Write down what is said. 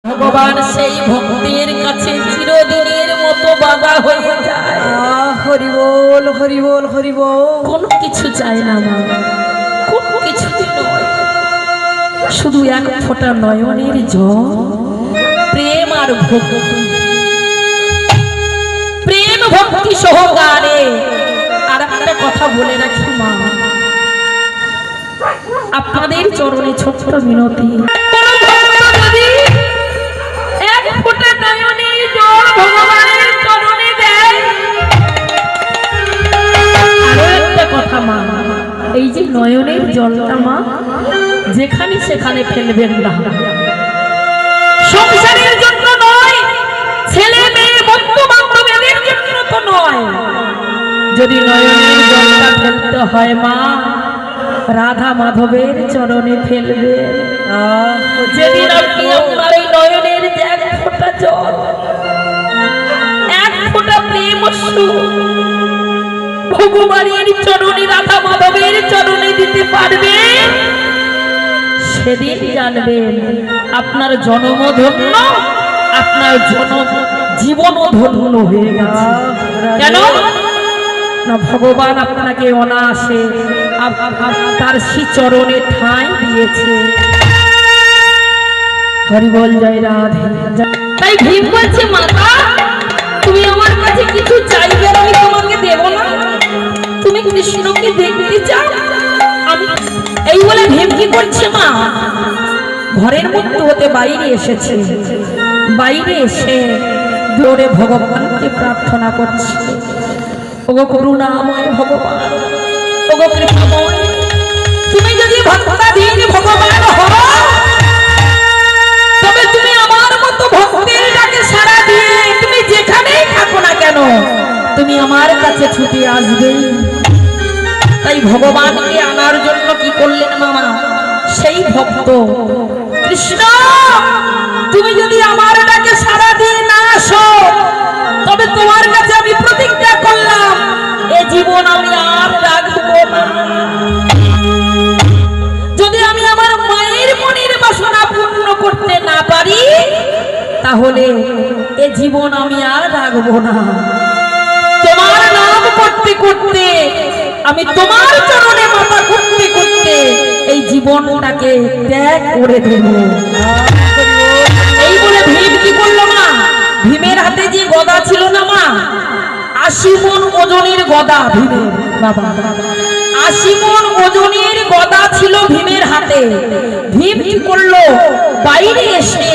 ভগবান সেই ভক্তের কাছে চিরদিনের মতো বাবা হয়ে যায়। হরি বল হরি বল হরি বল। কোনো কিছু চায় না মা, কোনো কিছু নয়, শুধু এক ফোঁটা নয়নের জল, প্রেম আর ভক্তি, প্রেম ভক্তি সহকারে। আর একটা কথা বলে রাখি মা, আপনাদের চরণে ছোট্ট মিনতি, এক ফোঁটা নয়নের জল ভগবানের চরণে দেয়। আরো একটা কথা মা, এই যে নয়নের জলটা মা যেখানে সেখানে ফেলবেন না, সংসারের জন্য নয়, ছেলে মেয়ে বন্ধু বান্ধব এদের জন্য তো নয়। যদি নয়নের জলটা ফেলতে হয় মা, রাধা মাধবের চরণে ফেলবে। যেদিন আপনি আপনার এই নয়নের এক ফোঁটা জল, এক ফোঁটা প্রেম ভগবানের চরণে, রাধা মাধবের চরণে দিতে পারবেন, সেদিন জানবেন আপনার জন্ম ধন্য, আপনার জীবনও ধন্য হয়ে গেছে। কেন না, ভগবান আপনাকে অনায়াসে তার শ্রীচরণে ঠাঁই দিয়েছে। হরি বল জয় রাধে। তাই ভীম বলছে, মাতা তুমি আমার কাছে কিছু চাইবে, আমি তোমাকে দেব না, তুমি কৃষ্ণকে দেখতে চাও। আমি এই বলে ভীম কি করছে মা, ঘরের মধ্যে হতে বাইরে এসেছে। বাইরে এসে দৌড়ে ভগবানকে প্রার্থনা করছে, ওগো করুণাময় ভগবান, ওগো কৃপাময়, তুমি যদি ভক্তাধীন ভগবান হও, তবে তুমি আমার মতো ভক্তের ডাকে সাড়া দিয়ে তুমি যেখানেই থাকো না কেন, তুমি আমার কাছে ছুটে আসবে। তাই ভগবানকে আনার জন্য কি করলেন মামা, সেই ভক্ত কৃষ্ণ, তুমি যদি আমার ডাকে সাড়া দিয়ে না আসো, তবে তোমার কাছে আমি প্রতিজ্ঞা করলাম, এ জীবন আমি আর রাখবো না। যদি আমি আমার মায়ের মনের বাসনা পূর্ণ করতে না পারি, তাহলে এ জীবন আমি আর রাখবো না। তোমার নাম করতে করতে, আমি তোমার চরণে মাথা করতে করতে এই জীবনটাকে ত্যাগ করে দেব। এই বলে ভীম কি করলো মা, ভীমের হাতে যে গদা ছিল না মা, 80 মণ ওজনের গদা, ভীমের বাবা 80 মণ ওজনের গদা ছিল ভীমের হাতে। ভীম কি করলো, বাইরে এসে